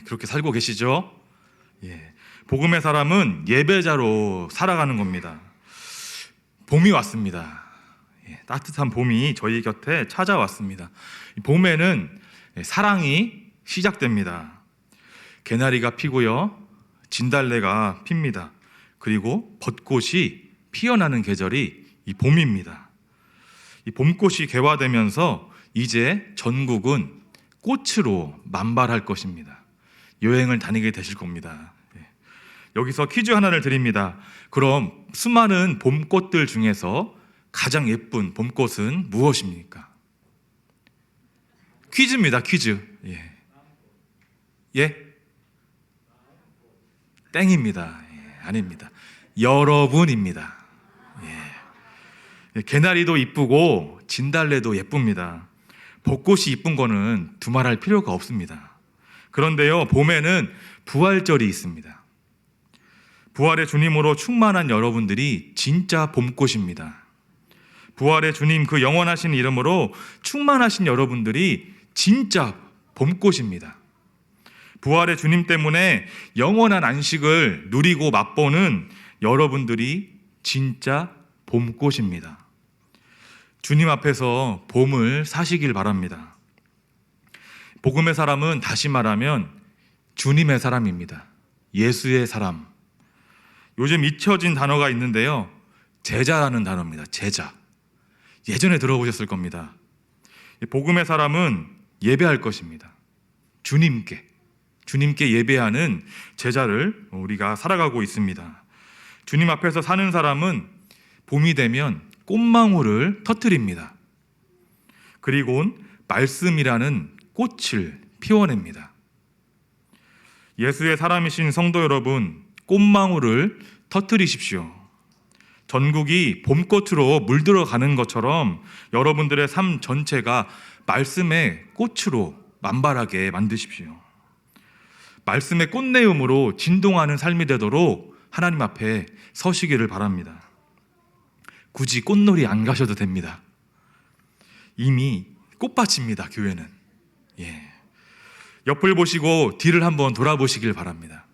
그렇게 살고 계시죠? 복음의 사람은 예배자로 살아가는 겁니다. 봄이 왔습니다. 따뜻한 봄이 저희 곁에 찾아왔습니다. 봄에는 사랑이 시작됩니다. 개나리가 피고요, 진달래가 핍니다. 그리고 벚꽃이 피어나는 계절이 이 봄입니다. 이 봄꽃이 개화되면서 이제 전국은 꽃으로 만발할 것입니다. 여행을 다니게 되실 겁니다. 여기서 퀴즈 하나를 드립니다. 그럼 수많은 봄꽃들 중에서 가장 예쁜 봄꽃은 무엇입니까? 퀴즈입니다. 퀴즈. 땡입니다. 아닙니다. 여러분입니다. 개나리도 이쁘고 진달래도 예쁩니다. 벚꽃이 이쁜 거는 두말할 필요가 없습니다. 그런데요, 봄에는 부활절이 있습니다. 부활의 주님으로 충만한 여러분들이 진짜 봄꽃입니다. 부활의 주님 그 영원하신 이름으로 충만하신 여러분들이 진짜 봄꽃입니다. 부활의 주님 때문에 영원한 안식을 누리고 맛보는 여러분들이 진짜 봄꽃입니다. 주님 앞에서 봄을 사시길 바랍니다. 복음의 사람은 다시 말하면 주님의 사람입니다. 예수의 사람. 요즘 잊혀진 단어가 있는데요, 제자라는 단어입니다. 제자. 예전에 들어보셨을 겁니다. 복음의 사람은 예배할 것입니다. 주님께 예배하는 제자를 우리가 살아가고 있습니다. 주님 앞에서 사는 사람은 봄이 되면 꽃망울을 터뜨립니다. 그리고 말씀이라는 꽃을 피워냅니다. 예수의 사람이신 성도 여러분, 꽃망울을 터뜨리십시오. 전국이 봄꽃으로 물들어가는 것처럼 여러분들의 삶 전체가 말씀의 꽃으로 만발하게 만드십시오. 말씀의 꽃내음으로 진동하는 삶이 되도록 하나님 앞에 서시기를 바랍니다. 굳이 꽃놀이 안 가셔도 됩니다. 이미 꽃밭입니다, 교회는. 옆을 보시고 뒤를 한번 돌아보시길 바랍니다.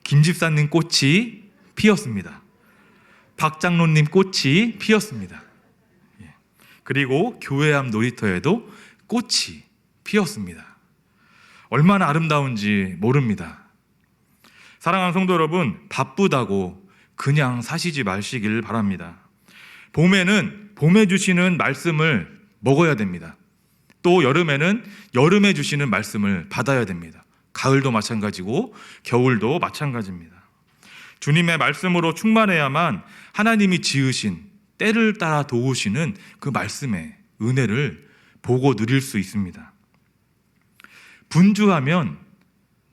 김 집사님 꽃이 피었습니다. 박 장로님 꽃이 피었습니다. 그리고 교회 앞 놀이터에도 꽃이 피었습니다. 얼마나 아름다운지 모릅니다. 사랑하는 성도 여러분, 바쁘다고 그냥 사시지 마시길 바랍니다. 봄에는 봄에 주시는 말씀을 먹어야 됩니다. 또 여름에는 여름에 주시는 말씀을 받아야 됩니다. 가을도 마찬가지고 겨울도 마찬가지입니다. 주님의 말씀으로 충만해야만 하나님이 지으신 때를 따라 도우시는 그 말씀의 은혜를 보고 누릴 수 있습니다. 분주하면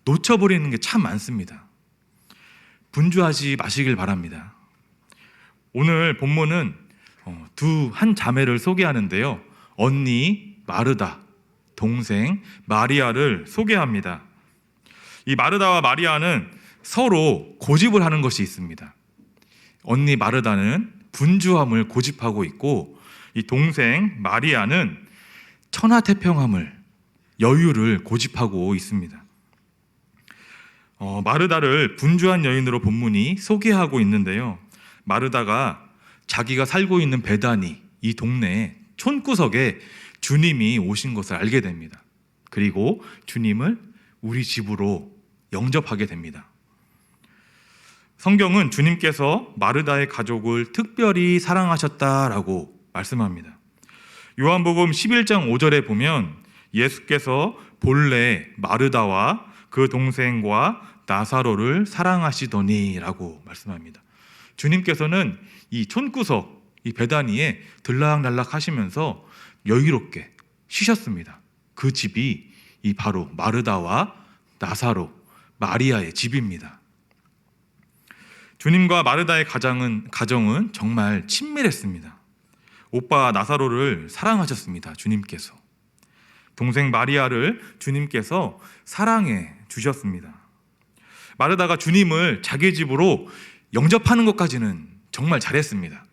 놓쳐버리는 게 참 많습니다. 분주하지 마시길 바랍니다. 오늘 본문은 한 자매를 소개하는데요, 언니 마르다, 동생 마리아를 소개합니다. 이 마르다와 마리아는 서로 고집을 하는 것이 있습니다. 언니 마르다는 분주함을 고집하고 있고, 이 동생 마리아는 천하태평함을, 여유를 고집하고 있습니다. 마르다를 분주한 여인으로 본문이 소개하고 있는데요, 마르다가 자기가 살고 있는 베다니, 이 동네의 촌구석에 주님이 오신 것을 알게 됩니다. 그리고 주님을 우리 집으로 영접하게 됩니다. 성경은 주님께서 마르다의 가족을 특별히 사랑하셨다라고 말씀합니다. 요한복음 11장 5절에 보면 예수께서 본래 마르다와 그 동생과 나사로를 사랑하시더니라고 말씀합니다. 주님께서는 이 촌구석, 이 베다니에 들락날락 하시면서 여유롭게 쉬셨습니다. 그 집이 이 바로 마르다와 나사로, 마리아의 집입니다. 주님과 마르다의 가정은 정말 친밀했습니다. 오빠 나사로를 사랑하셨습니다, 주님께서. 동생 마리아를 주님께서 사랑해 주셨습니다. 마르다가 주님을 자기 집으로 영접하는 것까지는 정말 잘했습니다.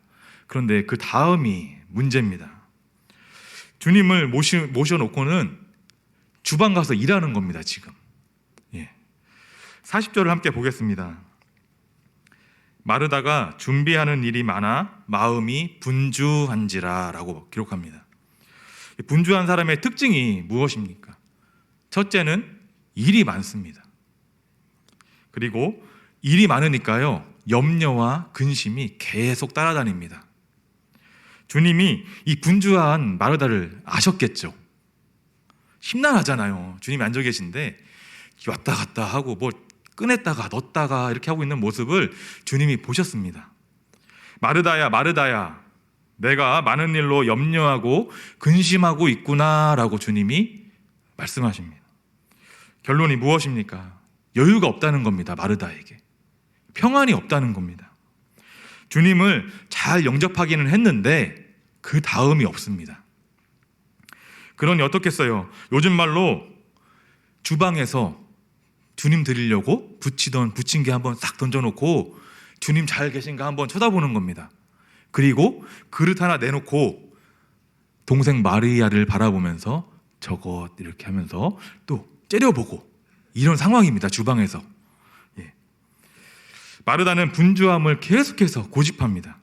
그런데 그 다음이 문제입니다. 주님을 모셔놓고는 주방 가서 일하는 겁니다, 지금. 40절을 함께 보겠습니다. 마르다가 준비하는 일이 많아 마음이 분주한지라 라고 기록합니다. 분주한 사람의 특징이 무엇입니까? 첫째는 일이 많습니다. 그리고 일이 많으니까요, 염려와 근심이 계속 따라다닙니다. 주님이 이 분주한 마르다를 아셨겠죠. 심란하잖아요. 주님이 앉아 계신데 왔다 갔다 하고 뭐 꺼냈다가 넣었다가 이렇게 하고 있는 모습을 주님이 보셨습니다. 마르다야, 마르다야, 내가 많은 일로 염려하고 근심하고 있구나라고 주님이 말씀하십니다. 결론이 무엇입니까? 여유가 없다는 겁니다. 마르다에게 평안이 없다는 겁니다. 주님을 잘 영접하기는 했는데 그 다음이 없습니다. 그러니 어떻겠어요? 요즘 말로 주방에서 주님 드리려고 부친 게 한번 싹 던져놓고 주님 잘 계신가 한번 쳐다보는 겁니다. 그리고 그릇 하나 내놓고 동생 마리아를 바라보면서 저것 이렇게 하면서 또 째려보고, 이런 상황입니다. 주방에서. 마르다는 분주함을 계속해서 고집합니다.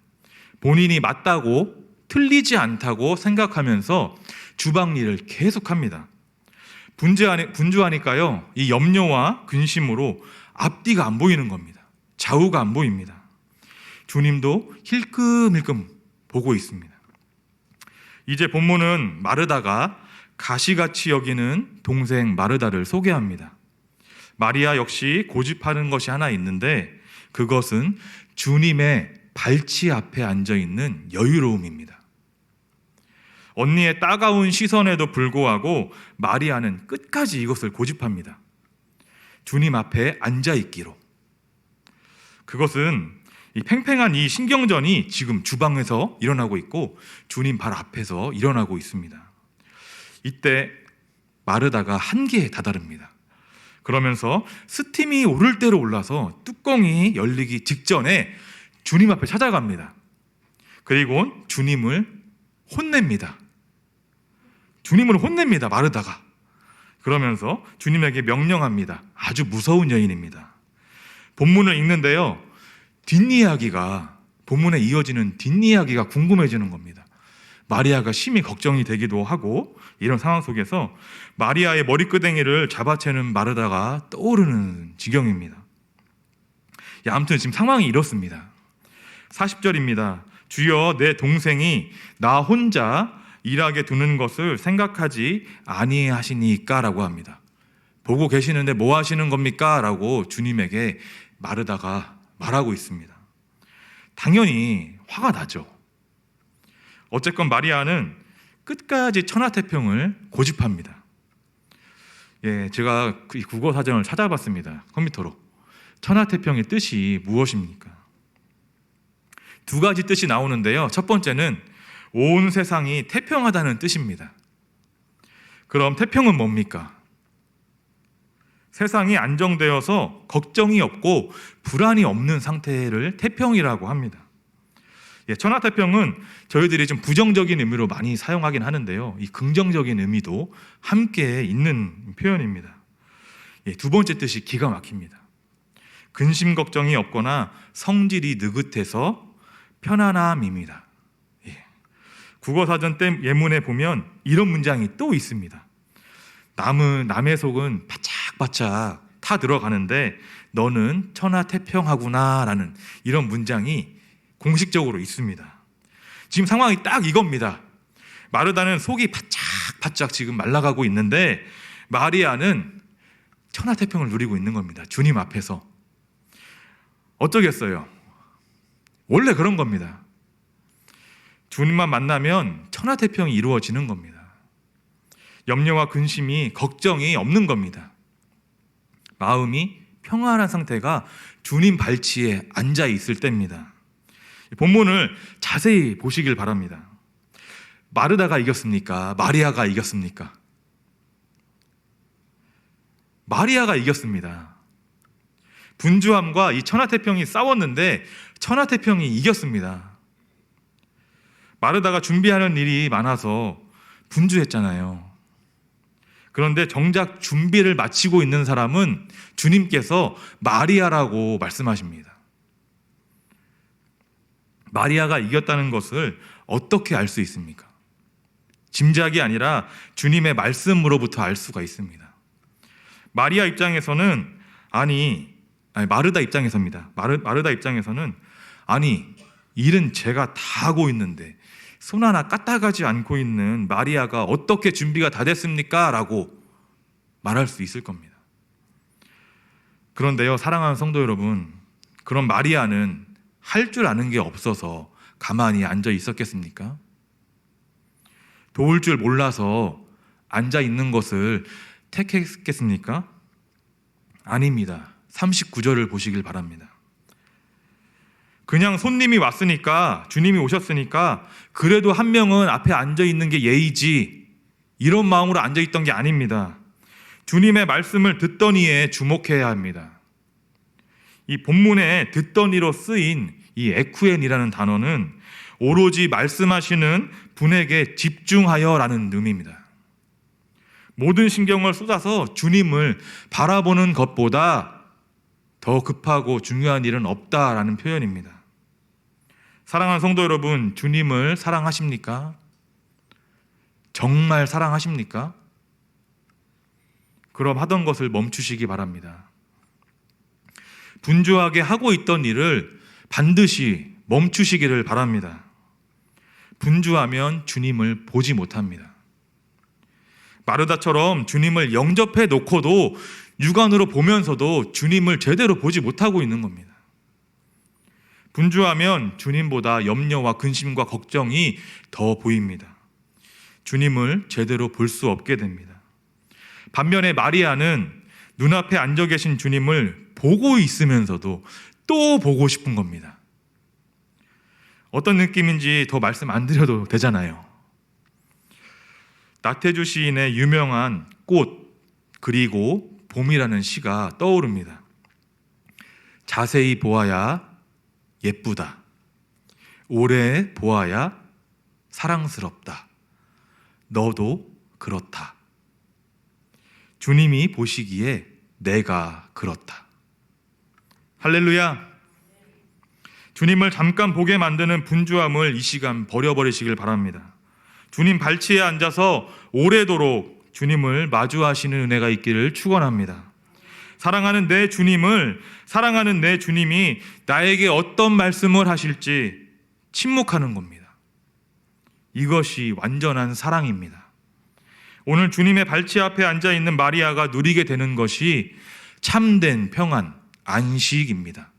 본인이 맞다고 틀리지 않다고 생각하면서 주방 일을 계속합니다. 분주하니까요, 이 염려와 근심으로 앞뒤가 안 보이는 겁니다. 좌우가 안 보입니다. 주님도 힐끔힐끔 보고 있습니다. 이제 본문은 마르다가 가시같이 여기는 동생 마르다를 소개합니다. 마리아 역시 고집하는 것이 하나 있는데 그것은 주님의 발치 앞에 앉아있는 여유로움입니다. 언니의 따가운 시선에도 불구하고 마리아는 끝까지 이것을 고집합니다. 주님 앞에 앉아있기로. 그것은 이 팽팽한 이 신경전이 지금 주방에서 일어나고 있고 주님 발 앞에서 일어나고 있습니다. 이때 마르다가 한계에 다다릅니다. 그러면서 스팀이 오를 대로 올라서 뚜껑이 열리기 직전에 주님 앞에 찾아갑니다. 그리고 주님을 혼냅니다. 주님을 혼냅니다. 마르다가. 그러면서 주님에게 명령합니다. 아주 무서운 여인입니다. 본문을 읽는데요, 본문에 이어지는 뒷이야기가 궁금해지는 겁니다. 마리아가 심히 걱정이 되기도 하고, 이런 상황 속에서 마리아의 머리끄댕이를 잡아채는 마르다가 떠오르는 지경입니다. 아무튼 지금 상황이 이렇습니다. 40절입니다. 주여, 내 동생이 나 혼자 일하게 두는 것을 생각하지 아니하시니까 라고 합니다. 보고 계시는데 뭐 하시는 겁니까? 라고 주님에게 마르다가 말하고 있습니다. 당연히 화가 나죠. 어쨌건 마리아는 끝까지 천하태평을 고집합니다. 제가 이 국어사전을 찾아봤습니다. 컴퓨터로. 천하태평의 뜻이 무엇입니까? 두 가지 뜻이 나오는데요. 첫 번째는 온 세상이 태평하다는 뜻입니다. 그럼 태평은 뭡니까? 세상이 안정되어서 걱정이 없고 불안이 없는 상태를 태평이라고 합니다. 천하태평은 저희들이 좀 부정적인 의미로 많이 사용하긴 하는데요, 이 긍정적인 의미도 함께 있는 표현입니다. 두 번째 뜻이 기가 막힙니다. 근심 걱정이 없거나 성질이 느긋해서 편안함입니다. 국어사전 때 예문에 보면 이런 문장이 또 있습니다. 남의 속은 바짝바짝 타 들어가는데 너는 천하태평하구나 라는 이런 문장이 공식적으로 있습니다. 지금 상황이 딱 이겁니다. 마르다는 속이 바짝바짝 지금 말라가고 있는데 마리아는 천하태평을 누리고 있는 겁니다. 주님 앞에서. 어쩌겠어요? 원래 그런 겁니다. 주님만 만나면 천하태평이 이루어지는 겁니다. 염려와 근심이, 걱정이 없는 겁니다. 마음이 평안한 상태가 주님 발치에 앉아 있을 때입니다. 본문을 자세히 보시길 바랍니다. 마르다가 이겼습니까? 마리아가 이겼습니까? 마리아가 이겼습니다. 분주함과 이 천하태평이 싸웠는데 천하태평이 이겼습니다. 마르다가 준비하는 일이 많아서 분주했잖아요. 그런데 정작 준비를 마치고 있는 사람은 주님께서 마리아라고 말씀하십니다. 마리아가 이겼다는 것을 어떻게 알 수 있습니까? 짐작이 아니라 주님의 말씀으로부터 알 수가 있습니다. 마리아 입장에서는 마르다 입장에서입니다. 마르다 입장에서는 일은 제가 다 하고 있는데 손 하나 까딱하지 않고 있는 마리아가 어떻게 준비가 다 됐습니까? 라고 말할 수 있을 겁니다. 그런데요, 사랑하는 성도 여러분, 그런 마리아는 할 줄 아는 게 없어서 가만히 앉아 있었겠습니까? 도울 줄 몰라서 앉아 있는 것을 택했겠습니까? 아닙니다. 39절을 보시길 바랍니다. 그냥 손님이 왔으니까, 주님이 오셨으니까 그래도 한 명은 앞에 앉아 있는 게 예의지, 이런 마음으로 앉아 있던 게 아닙니다. 주님의 말씀을 듣더니에 주목해야 합니다. 이 본문에 듣더니로 쓰인 이 에쿠엔이라는 단어는 오로지 말씀하시는 분에게 집중하여라는 의미입니다. 모든 신경을 쏟아서 주님을 바라보는 것보다 더 급하고 중요한 일은 없다라는 표현입니다. 사랑하는 성도 여러분, 주님을 사랑하십니까? 정말 사랑하십니까? 그럼 하던 것을 멈추시기 바랍니다. 분주하게 하고 있던 일을 반드시 멈추시기를 바랍니다. 분주하면 주님을 보지 못합니다. 마르다처럼 주님을 영접해 놓고도 육안으로 보면서도 주님을 제대로 보지 못하고 있는 겁니다. 분주하면 주님보다 염려와 근심과 걱정이 더 보입니다. 주님을 제대로 볼 수 없게 됩니다. 반면에 마리아는 눈앞에 앉아 계신 주님을 보고 있으면서도 또 보고 싶은 겁니다. 어떤 느낌인지 더 말씀 안 드려도 되잖아요. 나태주 시인의 유명한 꽃 그리고 봄이라는 시가 떠오릅니다. 자세히 보아야 예쁘다. 오래 보아야 사랑스럽다. 너도 그렇다. 주님이 보시기에 내가 그렇다. 할렐루야. 주님을 잠깐 보게 만드는 분주함을 이 시간 버려버리시길 바랍니다. 주님 발치에 앉아서 오래도록 주님을 마주하시는 은혜가 있기를 축원합니다. 사랑하는 내 주님을, 사랑하는 내 주님이 나에게 어떤 말씀을 하실지 침묵하는 겁니다. 이것이 완전한 사랑입니다. 오늘 주님의 발치 앞에 앉아있는 마리아가 누리게 되는 것이 참된 평안, 안식입니다.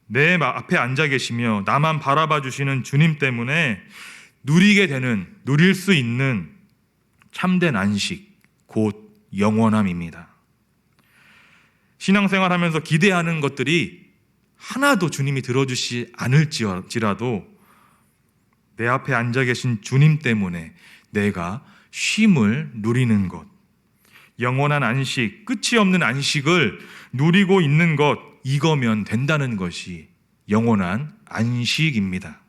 내 앞에 앉아 계시며 나만 바라봐 주시는 주님 때문에 누릴 수 있는 참된 안식, 곧 영원함입니다. 신앙생활 하면서 기대하는 것들이 하나도 주님이 들어주시 않을지라도 내 앞에 앉아 계신 주님 때문에 내가 쉼을 누리는 것, 영원한 안식, 끝이 없는 안식을 누리고 있는 것, 이거면 된다는 것이 영원한 안식입니다.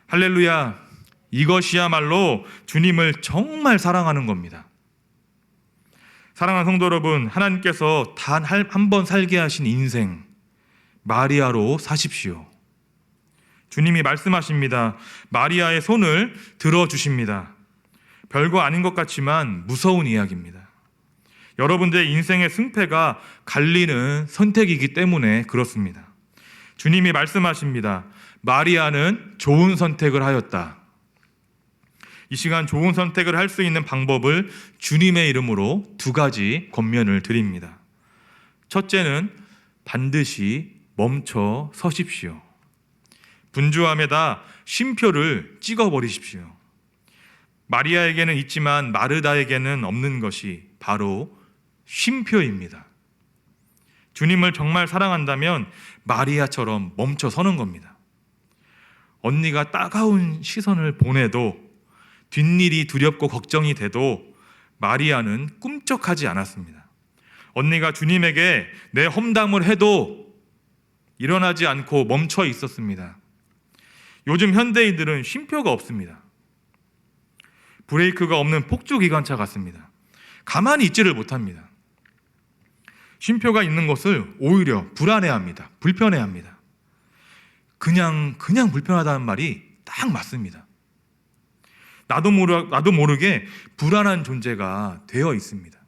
할렐루야. 이것이야말로 주님을 정말 사랑하는 겁니다. 사랑하는 성도 여러분, 하나님께서 단 한 번 살게 하신 인생 마리아로 사십시오. 주님이 말씀하십니다. 마리아의 손을 들어주십니다. 별거 아닌 것 같지만 무서운 이야기입니다. 여러분들의 인생의 승패가 갈리는 선택이기 때문에 그렇습니다. 주님이 말씀하십니다. 마리아는 좋은 선택을 하였다. 이 시간 좋은 선택을 할 수 있는 방법을 주님의 이름으로 2가지 권면을 드립니다. 첫째는 반드시 멈춰 서십시오. 분주함에다 쉼표를 찍어버리십시오. 마리아에게는 있지만 마르다에게는 없는 것이 바로 쉼표입니다. 주님을 정말 사랑한다면 마리아처럼 멈춰 서는 겁니다. 언니가 따가운 시선을 보내도, 뒷일이 두렵고 걱정이 돼도 마리아는 꿈쩍하지 않았습니다. 언니가 주님에게 내 험담을 해도 일어나지 않고 멈춰 있었습니다. 요즘 현대인들은 쉼표가 없습니다. 브레이크가 없는 폭주기관차 같습니다. 가만히 있지를 못합니다. 쉼표가 있는 것을 오히려 불안해합니다. 불편해합니다. 그냥 불편하다는 말이 딱 맞습니다. 나도 모르게 불안한 존재가 되어 있습니다.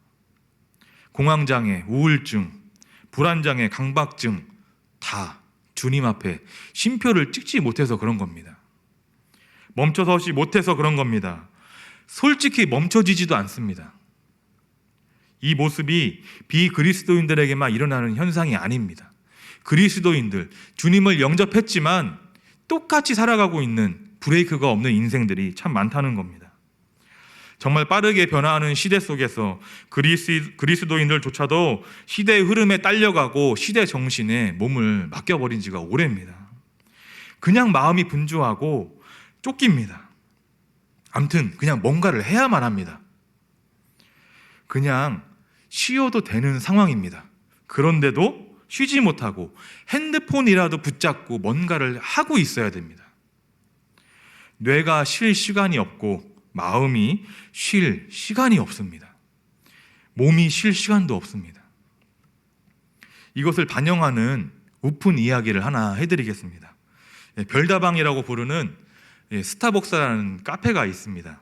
공황장애, 우울증, 불안장애, 강박증 다 주님 앞에 쉼표를 찍지 못해서 그런 겁니다. 멈춰서지 못해서 그런 겁니다. 솔직히 멈춰지지도 않습니다. 이 모습이 비그리스도인들에게만 일어나는 현상이 아닙니다. 그리스도인들, 주님을 영접했지만 똑같이 살아가고 있는 브레이크가 없는 인생들이 참 많다는 겁니다. 정말 빠르게 변화하는 시대 속에서 그리스도인들조차도 시대의 흐름에 딸려가고 시대 정신에 몸을 맡겨버린 지가 오래입니다. 그냥 마음이 분주하고 쫓깁니다. 아무튼 그냥 뭔가를 해야만 합니다. 그냥 쉬어도 되는 상황입니다. 그런데도 쉬지 못하고 핸드폰이라도 붙잡고 뭔가를 하고 있어야 됩니다. 뇌가 쉴 시간이 없고 마음이 쉴 시간이 없습니다. 몸이 쉴 시간도 없습니다. 이것을 반영하는 오픈 이야기를 하나 해드리겠습니다. 별다방이라고 부르는 스타벅스라는 카페가 있습니다.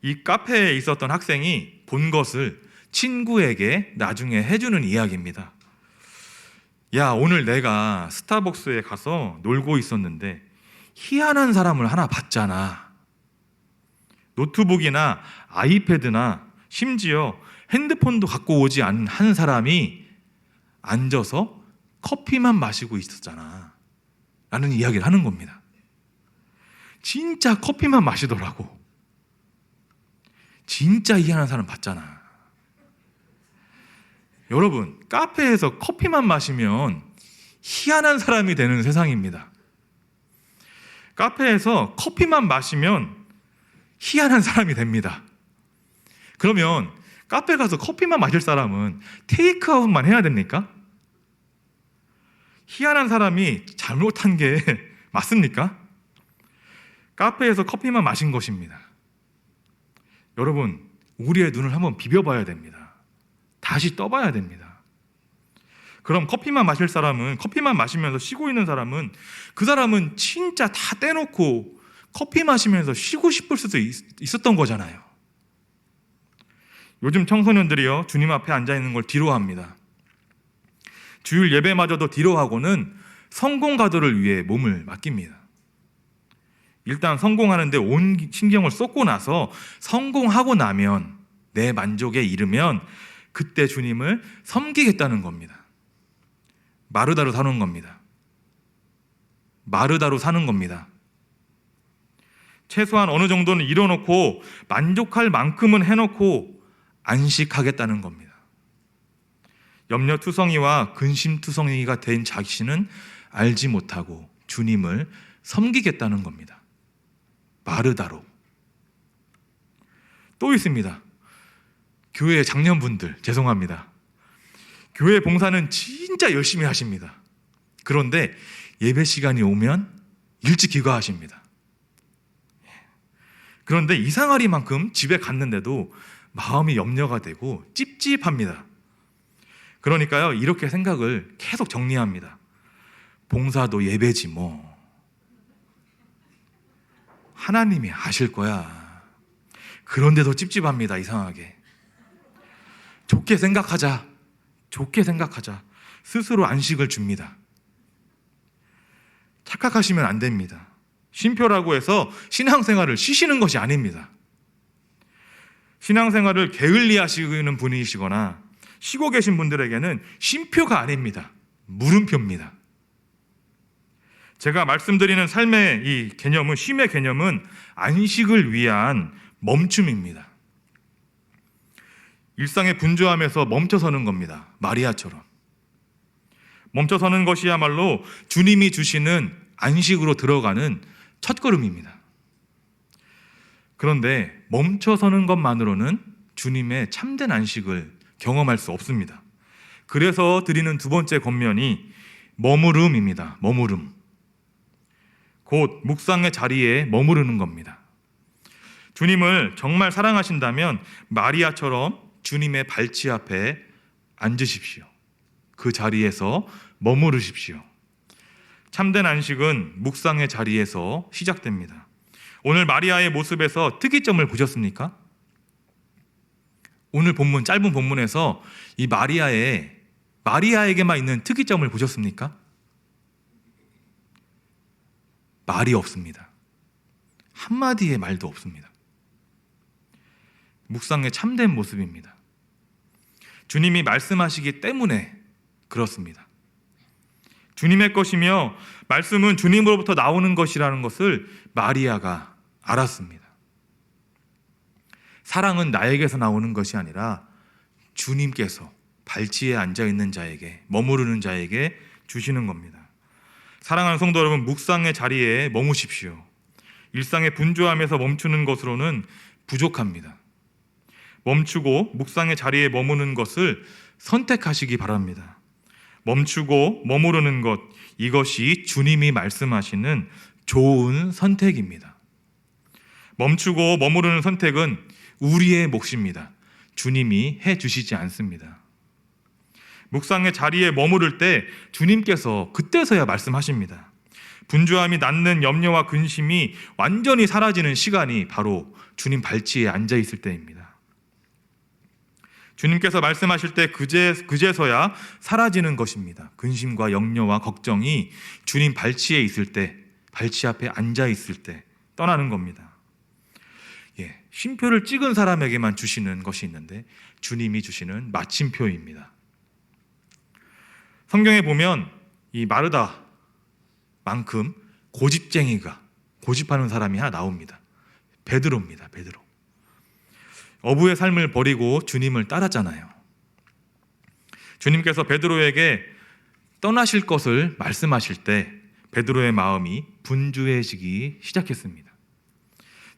이 카페에 있었던 학생이 본 것을 친구에게 나중에 해주는 이야기입니다. 야, 오늘 내가 스타벅스에 가서 놀고 있었는데 희한한 사람을 하나 봤잖아. 노트북이나 아이패드나 심지어 핸드폰도 갖고 오지 않은 한 사람이 앉아서 커피만 마시고 있었잖아 라는 이야기를 하는 겁니다. 진짜 커피만 마시더라고. 진짜 희한한 사람 봤잖아. 여러분, 카페에서 커피만 마시면 희한한 사람이 되는 세상입니다. 카페에서 커피만 마시면 희한한 사람이 됩니다. 그러면 카페 가서 커피만 마실 사람은 테이크아웃만 해야 됩니까? 희한한 사람이 잘못한 게 맞습니까? 카페에서 커피만 마신 것입니다. 여러분, 우리의 눈을 한번 비벼봐야 됩니다. 다시 떠봐야 됩니다. 그럼 커피만 마실 사람은, 커피만 마시면서 쉬고 있는 사람은, 그 사람은 진짜 다 떼놓고 커피 마시면서 쉬고 싶을 수도 있었던 거잖아요. 요즘 청소년들이요, 주님 앞에 앉아있는 걸 뒤로합니다. 주일 예배마저도 뒤로하고는 성공가도를 위해 몸을 맡깁니다. 일단 성공하는데 온 신경을 쏟고 나서 성공하고 나면, 내 만족에 이르면 그때 주님을 섬기겠다는 겁니다. 마르다로 사는 겁니다. 마르다로 사는 겁니다. 최소한 어느 정도는 이뤄놓고 만족할 만큼은 해놓고 안식하겠다는 겁니다. 염려투성이와 근심투성이가 된 자신은 알지 못하고 주님을 섬기겠다는 겁니다. 마르다로. 또 있습니다. 교회 장년분들, 죄송합니다. 교회 봉사는 진짜 열심히 하십니다. 그런데 예배 시간이 오면 일찍 귀가하십니다. 그런데 이상하리만큼 집에 갔는데도 마음이 염려가 되고 찝찝합니다. 그러니까요, 이렇게 생각을 계속 정리합니다. 봉사도 예배지 뭐. 하나님이 아실 거야. 그런데도 찝찝합니다. 이상하게. 좋게 생각하자. 좋게 생각하자. 스스로 안식을 줍니다. 착각하시면 안 됩니다. 쉼표라고 해서 신앙생활을 쉬시는 것이 아닙니다. 신앙생활을 게을리 하시는 분이시거나 쉬고 계신 분들에게는 쉼표가 아닙니다. 물음표입니다. 제가 말씀드리는 삶의 이 개념은, 쉼의 개념은 안식을 위한 멈춤입니다. 일상의 분주함에서 멈춰서는 겁니다. 마리아처럼. 멈춰서는 것이야말로 주님이 주시는 안식으로 들어가는 첫걸음입니다. 그런데 멈춰서는 것만으로는 주님의 참된 안식을 경험할 수 없습니다. 그래서 드리는 두 번째 권면이 머무름입니다. 머무름. 곧 묵상의 자리에 머무르는 겁니다. 주님을 정말 사랑하신다면 마리아처럼 주님의 발치 앞에 앉으십시오. 그 자리에서 머무르십시오. 참된 안식은 묵상의 자리에서 시작됩니다. 오늘 마리아의 모습에서 특이점을 보셨습니까? 오늘 본문, 짧은 본문에서 이 마리아에게만 있는 특이점을 보셨습니까? 말이 없습니다. 한마디의 말도 없습니다. 묵상의 참된 모습입니다. 주님이 말씀하시기 때문에 그렇습니다. 주님의 것이며 말씀은 주님으로부터 나오는 것이라는 것을 마리아가 알았습니다. 사랑은 나에게서 나오는 것이 아니라 주님께서 발치에 앉아있는 자에게, 머무르는 자에게 주시는 겁니다. 사랑하는 성도 여러분, 묵상의 자리에 머무십시오. 일상의 분주함에서 멈추는 것으로는 부족합니다. 멈추고 묵상의 자리에 머무는 것을 선택하시기 바랍니다. 멈추고 머무르는 것, 이것이 주님이 말씀하시는 좋은 선택입니다. 멈추고 머무르는 선택은 우리의 몫입니다. 주님이 해주시지 않습니다. 묵상의 자리에 머무를 때 주님께서 그때서야 말씀하십니다. 분주함이 낳는 염려와 근심이 완전히 사라지는 시간이 바로 주님 발치에 앉아 있을 때입니다. 주님께서 말씀하실 때 그제서야 사라지는 것입니다. 근심과 염려와 걱정이 주님 발치에 있을 때, 발치 앞에 앉아 있을 때 떠나는 겁니다. 쉼표를 찍은 사람에게만 주시는 것이 있는데 주님이 주시는 마침표입니다. 성경에 보면 이 마르다만큼 고집하는 사람이 하나 나옵니다. 베드로입니다. 베드로. 어부의 삶을 버리고 주님을 따랐잖아요. 주님께서 베드로에게 떠나실 것을 말씀하실 때 베드로의 마음이 분주해지기 시작했습니다.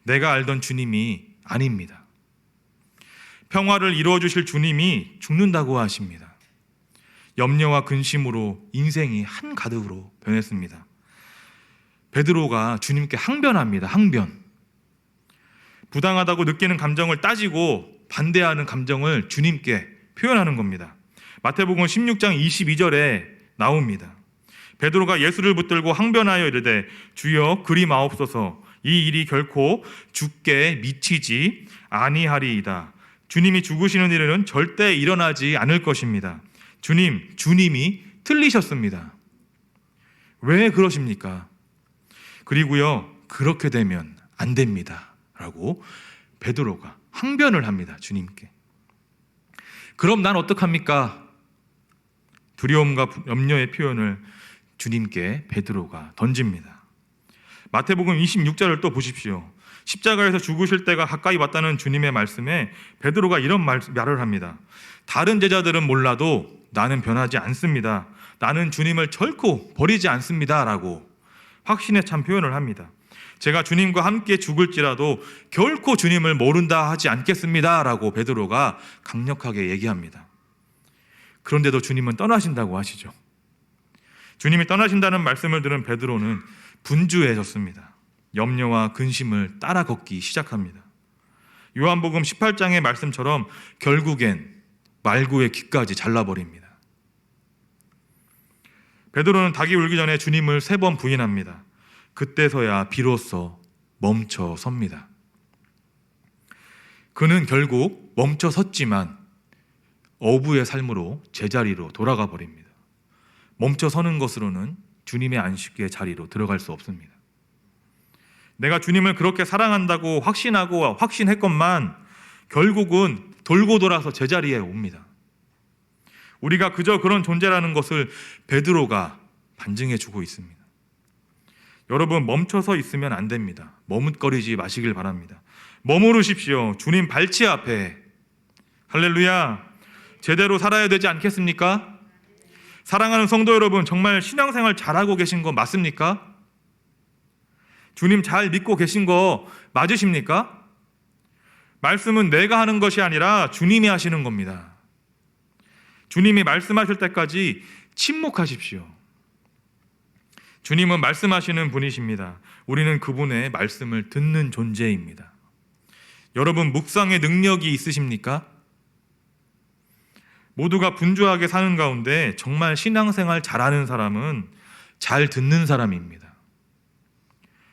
내가 알던 주님이 아닙니다. 평화를 이루어 주실 주님이 죽는다고 하십니다. 염려와 근심으로 인생이 한가득으로 변했습니다. 베드로가 주님께 항변합니다. 항변. 부당하다고 느끼는 감정을 따지고 반대하는 감정을 주님께 표현하는 겁니다. 마태복음 16장 22절에 나옵니다. 베드로가 예수를 붙들고 항변하여 이르되 주여 그리 마옵소서. 이 일이 결코 죽게 미치지 아니하리이다. 주님이 죽으시는 일은 절대 일어나지 않을 것입니다. 주님이 틀리셨습니다. 왜 그러십니까? 그리고요, 그렇게 되면 안 됩니다. 라고 베드로가 항변을 합니다. 주님께. 그럼 난 어떡합니까? 두려움과 염려의 표현을 주님께 베드로가 던집니다. 마태복음 26절을 또 보십시오. 십자가에서 죽으실 때가 가까이 왔다는 주님의 말씀에 베드로가 이런 말을 합니다. 다른 제자들은 몰라도 나는 변하지 않습니다. 나는 주님을 결코 버리지 않습니다. 라고 확신에 찬 표현을 합니다. 제가 주님과 함께 죽을지라도 결코 주님을 모른다 하지 않겠습니다. 라고 베드로가 강력하게 얘기합니다. 그런데도 주님은 떠나신다고 하시죠. 주님이 떠나신다는 말씀을 들은 베드로는 분주해졌습니다. 염려와 근심을 따라 걷기 시작합니다. 요한복음 18장의 말씀처럼 결국엔 말구의 귀까지 잘라버립니다. 베드로는 닭이 울기 전에 주님을 3번 부인합니다. 그때서야 비로소 멈춰 섭니다. 그는 결국 멈춰 섰지만 어부의 삶으로 제자리로 돌아가 버립니다. 멈춰 서는 것으로는 주님의 안식의 자리로 들어갈 수 없습니다. 내가 주님을 그렇게 사랑한다고 확신하고 확신했건만 결국은 돌고 돌아서 제자리에 옵니다. 우리가 그저 그런 존재라는 것을 베드로가 반증해 주고 있습니다. 여러분, 멈춰서 있으면 안 됩니다. 머뭇거리지 마시길 바랍니다. 머무르십시오. 주님 발치 앞에. 할렐루야. 제대로 살아야 되지 않겠습니까? 사랑하는 성도 여러분, 정말 신앙생활 잘하고 계신 거 맞습니까? 주님 잘 믿고 계신 거 맞으십니까? 말씀은 내가 하는 것이 아니라 주님이 하시는 겁니다. 주님이 말씀하실 때까지 침묵하십시오. 주님은 말씀하시는 분이십니다. 우리는 그분의 말씀을 듣는 존재입니다. 여러분, 묵상의 능력이 있으십니까? 모두가 분주하게 사는 가운데 정말 신앙생활 잘하는 사람은 잘 듣는 사람입니다.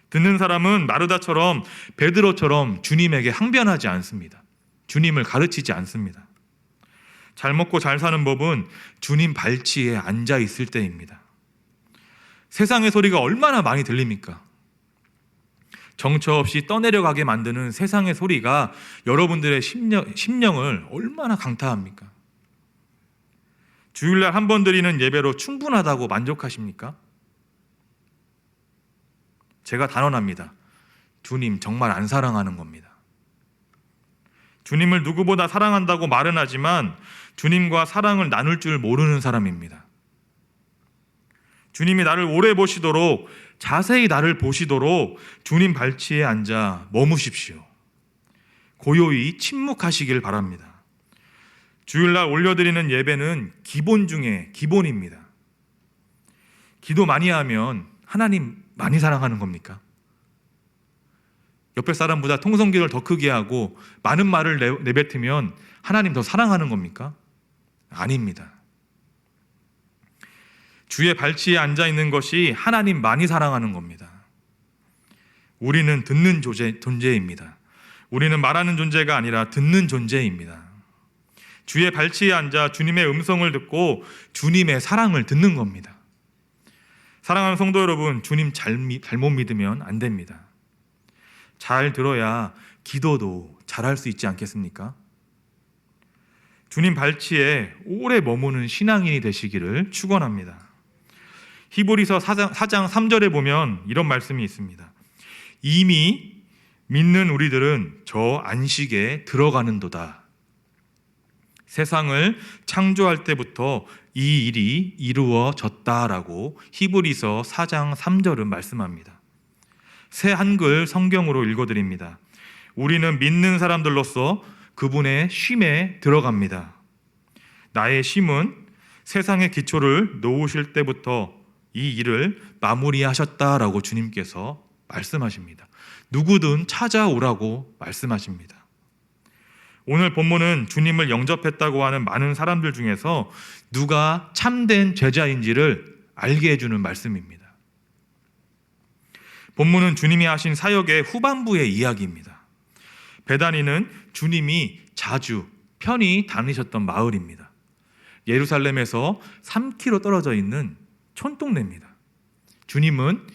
듣는 사람은 마르다처럼, 베드로처럼 주님에게 항변하지 않습니다. 주님을 가르치지 않습니다. 잘 먹고 잘 사는 법은 주님 발치에 앉아 있을 때입니다. 세상의 소리가 얼마나 많이 들립니까? 정처 없이 떠내려가게 만드는 세상의 소리가 여러분들의 심령을 얼마나 강타합니까? 주일날 한 번 드리는 예배로 충분하다고 만족하십니까? 제가 단언합니다. 주님 정말 안 사랑하는 겁니다. 주님을 누구보다 사랑한다고 말은 하지만 주님과 사랑을 나눌 줄 모르는 사람입니다. 주님이 나를 오래 보시도록, 자세히 나를 보시도록 주님 발치에 앉아 머무십시오. 고요히 침묵하시길 바랍니다. 주일날 올려드리는 예배는 기본 중에 기본입니다. 기도 많이 하면 하나님 많이 사랑하는 겁니까? 옆에 사람보다 통성기를 더 크게 하고 많은 말을 내뱉으면 하나님 더 사랑하는 겁니까? 아닙니다. 주의 발치에 앉아 있는 것이 하나님 많이 사랑하는 겁니다. 우리는 듣는 존재입니다. 우리는 말하는 존재가 아니라 듣는 존재입니다. 주의 발치에 앉아 주님의 음성을 듣고 주님의 사랑을 듣는 겁니다. 사랑하는 성도 여러분, 주님 잘못 믿으면 안 됩니다. 잘 들어야 기도도 잘할 수 있지 않겠습니까? 주님 발치에 오래 머무는 신앙인이 되시기를 축원합니다. 히브리서 4장 3절에 보면 이런 말씀이 있습니다. 이미 믿는 우리들은 저 안식에 들어가는도다. 세상을 창조할 때부터 이 일이 이루어졌다라고 히브리서 4장 3절은 말씀합니다. 새 한글 성경으로 읽어드립니다. 우리는 믿는 사람들로서 그분의 쉼에 들어갑니다. 나의 쉼은 세상의 기초를 놓으실 때부터 이 일을 마무리하셨다라고 주님께서 말씀하십니다. 누구든 찾아오라고 말씀하십니다. 오늘 본문은 주님을 영접했다고 하는 많은 사람들 중에서 누가 참된 제자인지를 알게 해주는 말씀입니다. 본문은 주님이 하신 사역의 후반부의 이야기입니다. 베다니는 주님이 자주 편히 다니셨던 마을입니다. 예루살렘에서 3km 떨어져 있는 촌동네입니다. 주님은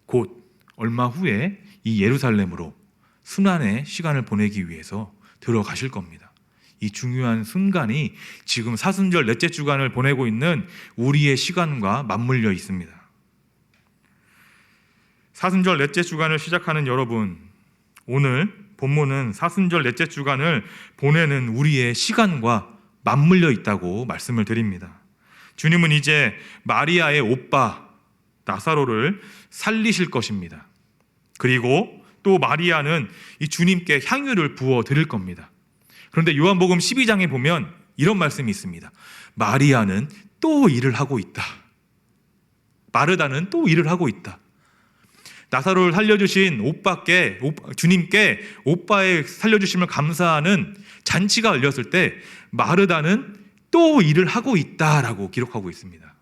곧 얼마 후에 이 예루살렘으로 순환의 시간을 보내기 위해서 들어가실 겁니다. 이 중요한 순간이 지금 사순절 넷째 주간을 보내고 있는 우리의 시간과 맞물려 있습니다. 사순절 넷째 주간을 시작하는 여러분, 오늘 본문은 사순절 넷째 주간을 보내는 우리의 시간과 맞물려 있다고 말씀을 드립니다. 주님은 이제 마리아의 오빠 나사로를 살리실 것입니다. 그리고 또 마리아는 이 주님께 향유를 부어 드릴 겁니다. 그런데 요한복음 12장에 보면 이런 말씀이 있습니다. 마리아는 또 일을 하고 있다. 마르다는 또 일을 하고 있다. 나사로를 살려주신 주님께 오빠의 살려주심을 감사하는 잔치가 열렸을 때 마르다는 또 일을 하고 있다라고 기록하고 있습니다.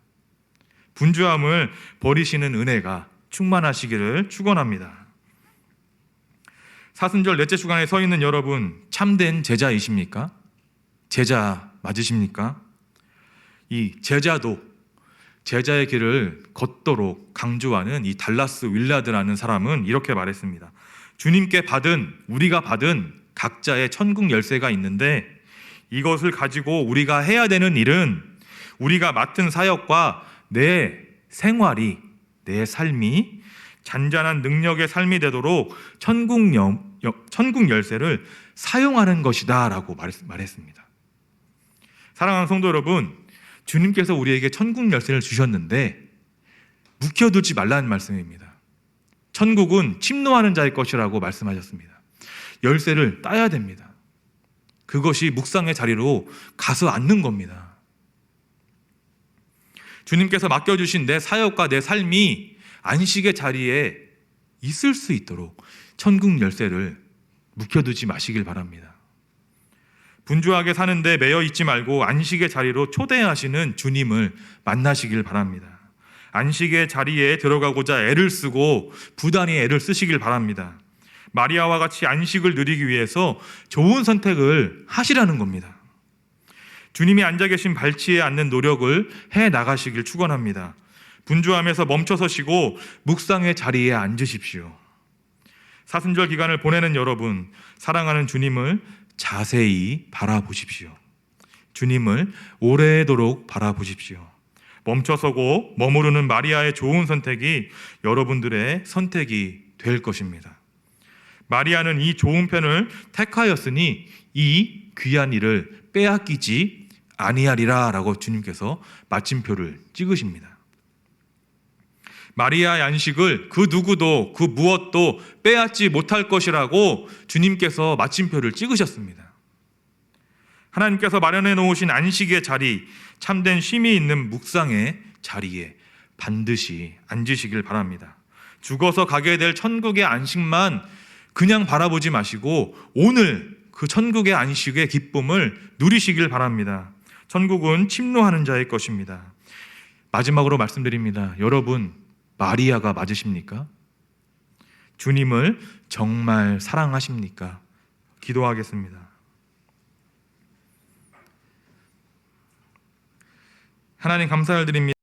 분주함을 버리시는 은혜가 충만하시기를 축원합니다. 사순절 넷째 주간에 서 있는 여러분, 참된 제자이십니까? 제자 맞으십니까? 이 제자도 제자의 길을 걷도록 강조하는 이 달라스 윌라드라는 사람은 이렇게 말했습니다. 우리가 받은 각자의 천국 열쇠가 있는데 이것을 가지고 우리가 해야 되는 일은 우리가 맡은 사역과 내 생활이, 내 삶이 잔잔한 능력의 삶이 되도록 천국 열쇠를 사용하는 것이다 라고 말했습니다. 사랑하는 성도 여러분, 주님께서 우리에게 천국 열쇠를 주셨는데 묵혀두지 말라는 말씀입니다. 천국은 침노하는 자의 것이라고 말씀하셨습니다. 열쇠를 따야 됩니다. 그것이 묵상의 자리로 가서 앉는 겁니다. 주님께서 맡겨주신 내 사역과 내 삶이 안식의 자리에 있을 수 있도록 천국 열쇠를 묵혀두지 마시길 바랍니다. 분주하게 사는데 매여 있지 말고 안식의 자리로 초대하시는 주님을 만나시길 바랍니다. 안식의 자리에 들어가고자 애를 쓰고 부단히 애를 쓰시길 바랍니다. 마리아와 같이 안식을 누리기 위해서 좋은 선택을 하시라는 겁니다. 주님이 앉아 계신 발치에 앉는 노력을 해 나가시길 축원합니다. 분주함에서 멈춰서시고 묵상의 자리에 앉으십시오. 사순절 기간을 보내는 여러분, 사랑하는 주님을 자세히 바라보십시오. 주님을 오래도록 바라보십시오. 멈춰서고 머무르는 마리아의 좋은 선택이 여러분들의 선택이 될 것입니다. 마리아는 이 좋은 편을 택하였으니 이 귀한 일을 빼앗기지 아니하리라 라고 주님께서 마침표를 찍으십니다. 마리아의 안식을 그 누구도 그 무엇도 빼앗지 못할 것이라고 주님께서 마침표를 찍으셨습니다. 하나님께서 마련해 놓으신 안식의 자리, 참된 쉼이 있는 묵상의 자리에 반드시 앉으시길 바랍니다. 죽어서 가게 될 천국의 안식만 그냥 바라보지 마시고 오늘 그 천국의 안식의 기쁨을 누리시길 바랍니다. 천국은 침노하는 자의 것입니다. 마지막으로 말씀드립니다. 여러분, 마리아가 맞으십니까? 주님을 정말 사랑하십니까? 기도하겠습니다. 하나님 감사를 드립니다.